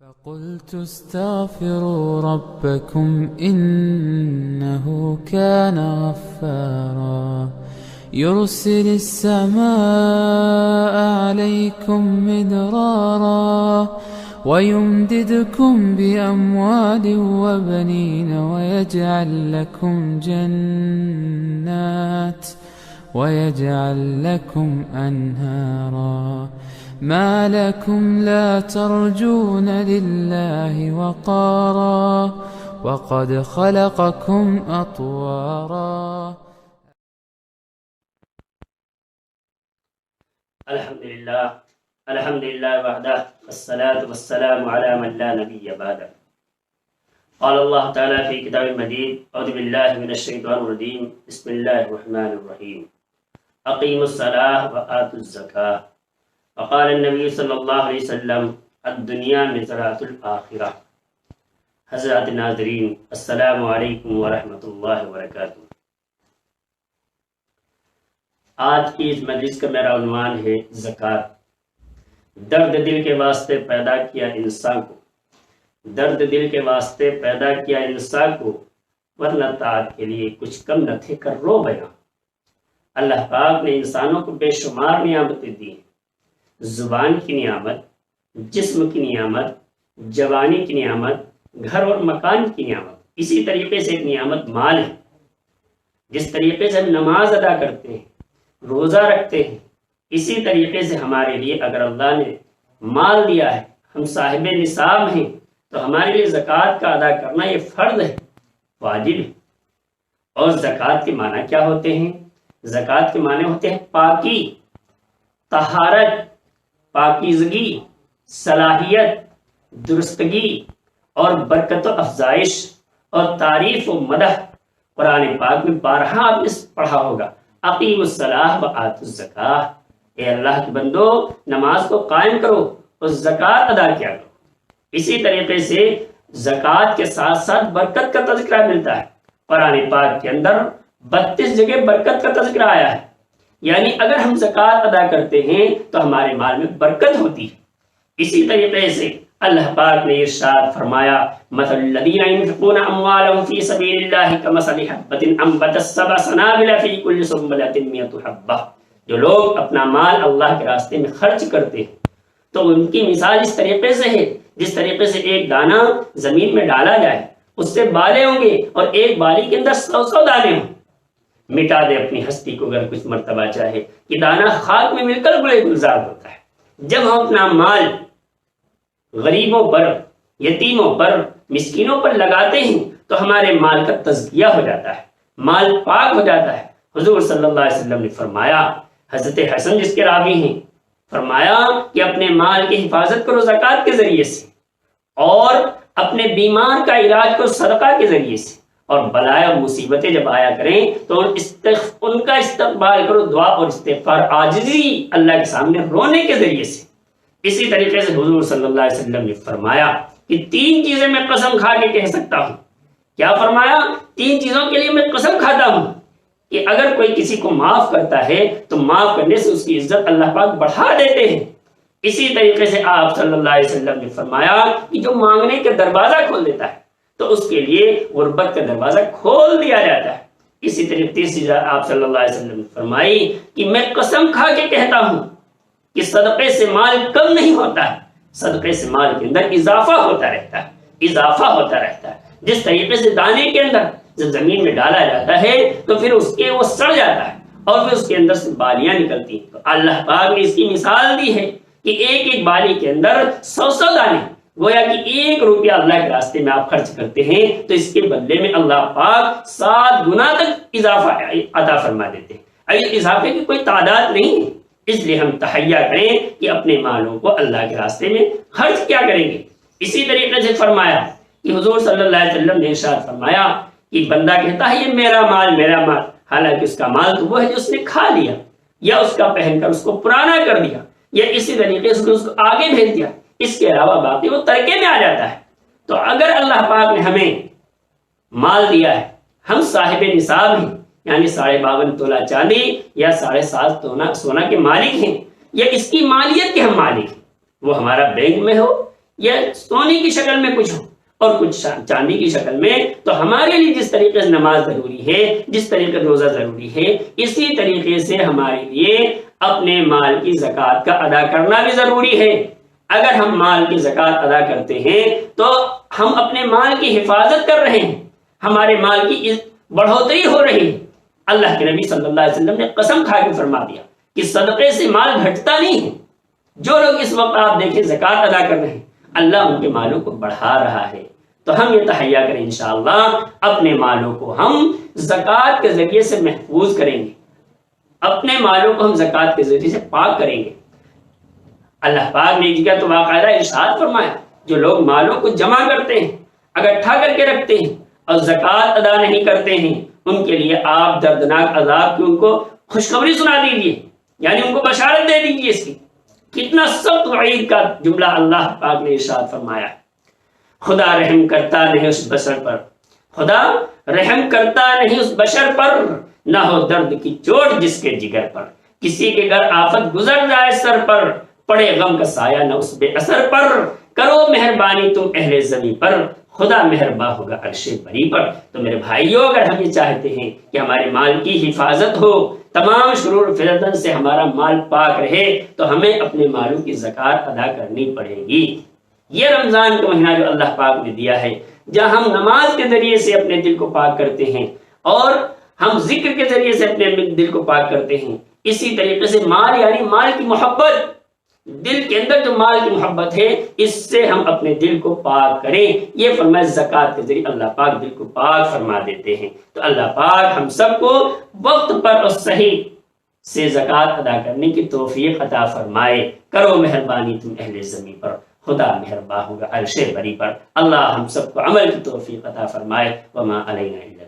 فقلت استغفروا ربكم إنه كان غفارا يرسل السماء عليكم مدرارا ويمددكم بأموال وبنين ويجعل لكم أنهارا ما لكم لا ترجون لله وقارا وقد خلقكم أطوارا. الحمد لله وحده والصلاة والسلام على من لا نبي بعده. قال الله تعالى في كتاب المجيد: أعوذ بالله من الشيطان الرجيم، بسم الله الرحمن الرحيم. أقيموا الصلاة وآتوا الزكاة. وقال النبي صلی اللہ علیہ وسلم: الدنیا مزرعۃ الآخرہ. حضرات ناظرین، السلام علیکم ورحمۃ اللہ وبرکاتہ. آج کی اس مجلس کا میرا عنوان ہے زکوٰۃ. درد دل کے واسطے پیدا کیا انسان کو، ورنہ طاعت کے لیے کچھ کم نہ تھے کر رو بیاں. اللہ پاک نے انسانوں کو بے شمار نعمتیں دی ہیں. زبان کی نعمت، جسم کی نعمت، جوانی کی نعمت، گھر اور مکان کی نعمت. اسی طریقے سے ایک نعمت مال ہے. جس طریقے سے ہم نماز ادا کرتے ہیں، روزہ رکھتے ہیں، اسی طریقے سے ہمارے لیے اگر اللہ نے مال دیا ہے، ہم صاحب نصاب ہیں، تو ہمارے لیے زکوٰۃ کا ادا کرنا یہ فرض ہے، واجب ہے. اور زکوٰۃ کے معنی کیا ہوتے ہیں؟ زکوٰۃ کے معنی ہوتے ہیں پاکی، طہارت، پاکیزگی، صلاحیت، درستگی اور برکت و افزائش اور تعریف و مدح. قرآن پاک میں بارہا آپ نے پڑھا ہوگا: اقیموا الصلاۃ وآتوا الزکاۃ. اے اللہ کے بندو، نماز کو قائم کرو اور زکوٰۃ ادا کیا کرو. اسی طریقے سے زکوٰۃ کے ساتھ ساتھ برکت کا تذکرہ ملتا ہے. قرآن پاک کے اندر 32 جگہ برکت کا تذکرہ آیا ہے. یعنی اگر ہم زکوٰۃ ادا کرتے ہیں تو ہمارے مال میں برکت ہوتی ہے. اسی طریقے سے اللہ پاک نے ارشاد فرمایا: مثل الذین ينفقون اموالهم في سبيل الله كمثل حبۃ انبتت سبع سنابل في كل سنبلۃ 100 حبۃ. جو لوگ اپنا مال اللہ کے راستے میں خرچ کرتے ہیں تو ان کی مثال اس طریقے سے ہے جس طریقے سے ایک دانہ زمین میں ڈالا جائے، اس سے بالیں ہوں گے اور ایک بالی کے اندر 100 دانے ہوں. مٹا دے اپنی ہستی کو اگر کچھ مرتبہ چاہے کہ دانہ خاک میں مل کر گلے گلزار ہوتا ہے. جب ہم اپنا مال غریبوں پر، یتیموں پر، مسکینوں پر لگاتے ہیں تو ہمارے مال کا تزکیہ ہو جاتا ہے، مال پاک ہو جاتا ہے. حضور صلی اللہ علیہ وسلم نے فرمایا، حضرت حسن جس کے راوی ہیں، فرمایا کہ اپنے مال کی حفاظت کرو زکوٰۃ کے ذریعے سے، اور اپنے بیمار کا علاج کرو صدقہ کے ذریعے سے، اور بلائے اور مصیبتیں جب آیا کریں تو ان کا استقبال کرو دعا اور استغفار، عاجزی اللہ کے سامنے رونے کے ذریعے سے. اسی طریقے سے حضور صلی اللہ علیہ وسلم نے فرمایا کہ 3 چیزیں میں قسم کھا کے کہہ سکتا ہوں. کیا فرمایا؟ 3 چیزوں کے لیے میں قسم کھاتا ہوں کہ اگر کوئی کسی کو معاف کرتا ہے تو معاف کرنے سے اس کی عزت اللہ پاک بڑھا دیتے ہیں. اسی طریقے سے آپ صلی اللہ علیہ وسلم نے فرمایا کہ جو مانگنے کا دروازہ کھول دیتا ہے تو اس کے لیے غربت کا دروازہ کھول دیا جاتا ہے. اسی طریقے تیسری آپ صلی اللہ علیہ وسلم نے فرمائی کہ میں قسم کھا کے کہتا ہوں کہ صدقے سے مال کم نہیں ہوتا ہے، صدقے سے مال کے اندر اضافہ ہوتا رہتا ہے. جس طریقے سے دانے کے اندر جب زمین میں ڈالا جاتا ہے تو پھر اس کے وہ سڑ جاتا ہے اور پھر اس کے اندر سے بالیاں نکلتی ہیں. تو اللہ پاک نے اس کی مثال دی ہے کہ ایک ایک بالی کے اندر 100 دانے، گویا کہ 1 روپیہ اللہ کے راستے میں آپ خرچ کرتے ہیں تو اس کے بدلے میں اللہ پاک 7 گنا تک اضافہ عطا فرما دیتے ہیں. اب اس اضافے کی کوئی تعداد نہیں ہے، اس لیے ہم تہیا کریں کہ اپنے مالوں کو اللہ کے راستے میں خرچ کیا کریں گے. اسی طریقے سے فرمایا کہ حضور صلی اللہ علیہ وسلم نے ارشاد فرمایا کہ بندہ کہتا ہے یہ میرا مال، حالانکہ اس کا مال تو وہ ہے جو اس نے کھا لیا یا اس کا پہن کر اس کو پرانا کر دیا یا اسی طریقے سے اس کو آگے بھیج دیا، اس کے علاوہ باقی وہ ترکے میں آ جاتا ہے. تو اگر اللہ پاک نے ہمیں مال دیا ہے، ہم صاحب نصاب ہیں، یعنی 52.5 تولہ چاندی یا 7.5 سونا کے مالک ہیں، یا اس کی مالیت کے ہم مالک ہیں، وہ ہمارا بینک میں ہو یا سونے کی شکل میں کچھ ہو اور کچھ چاندی کی شکل میں، تو ہمارے لیے جس طریقے سے نماز ضروری ہے، جس طریقے سے روزہ ضروری ہے، اسی طریقے سے ہمارے لیے اپنے مال کی زکوٰۃ کا ادا کرنا بھی ضروری ہے۔ اگر ہم مال کی زکوٰۃ ادا کرتے ہیں تو ہم اپنے مال کی حفاظت کر رہے ہیں، ہمارے مال کی بڑھوتری ہو رہی ہے۔ اللہ کے نبی صلی اللہ علیہ وسلم نے قسم کھا کے فرما دیا کہ صدقے سے مال گھٹتا نہیں ہے۔ جو لوگ اس وقت آپ دیکھیں زکوٰۃ ادا کر رہے ہیں، اللہ ان کے مالوں کو بڑھا رہا ہے۔ تو ہم یہ تہیا کریں انشاءاللہ اپنے مالوں کو ہم زکوٰۃ کے ذریعے سے محفوظ کریں گے، اپنے مالوں کو ہم زکوٰۃ کے ذریعے سے پاک کریں گے۔ اللہ پاک نے ایک جگہ تو باقاعدہ ارشاد فرمایا، جو لوگ مالوں کو جمع کرتے ہیں، اکٹھا کر کے رکھتے ہیں اور زکوٰۃ ادا نہیں کرتے ہیں، ان کے لیے آپ دردناک عذاب کی ان کو خوشخبری سنا دیجیے، یعنی ان کو بشارت دے دیجیے اس کی۔ کتنا سخت وعید کا جملہ اللہ پاک نے ارشاد فرمایا۔ خدا رحم کرتا نہیں اس بشر پر، خدا رحم کرتا نہیں اس بشر پر، نہ ہو درد کی چوٹ جس کے جگر پر، کسی کے گھر آفت گزر جائے سر پر، پڑے غم کا سایہ نہ اس بے اثر پر، کرو مہربانی تم اہل زمین پر، خدا مہرباں ہوگا عرش بری پر۔ تو میرے بھائیوں، اگر ہم یہ چاہتے ہیں کہ ہمارے مال کی حفاظت ہو، تمام شرور فتن سے ہمارا مال پاک رہے، تو ہمیں اپنے مالوں کی زکوٰۃ ادا کرنی پڑے گی۔ یہ رمضان کا مہینہ جو اللہ پاک نے دیا ہے، جہاں ہم نماز کے ذریعے سے اپنے دل کو پاک کرتے ہیں اور ہم ذکر کے ذریعے سے اپنے دل کو پاک کرتے ہیں، اسی طریقے سے مال یعنی مال کی محبت، دل کے اندر جو مال کی محبت ہے، اس سے ہم اپنے دل کو پاک کریں۔ یہ فرمایا زکوٰۃ کے ذریعے اللہ پاک دل کو پاک فرما دیتے ہیں۔ تو اللہ پاک ہم سب کو وقت پر اور صحیح سے زکوٰۃ ادا کرنے کی توفیق عطا فرمائے۔ کرو مہربانی تم اہل زمین پر، خدا مہرباں ہوگا عرش بری پر۔ اللہ ہم سب کو عمل کی توفیق عطا فرمائے۔ وما علینا الا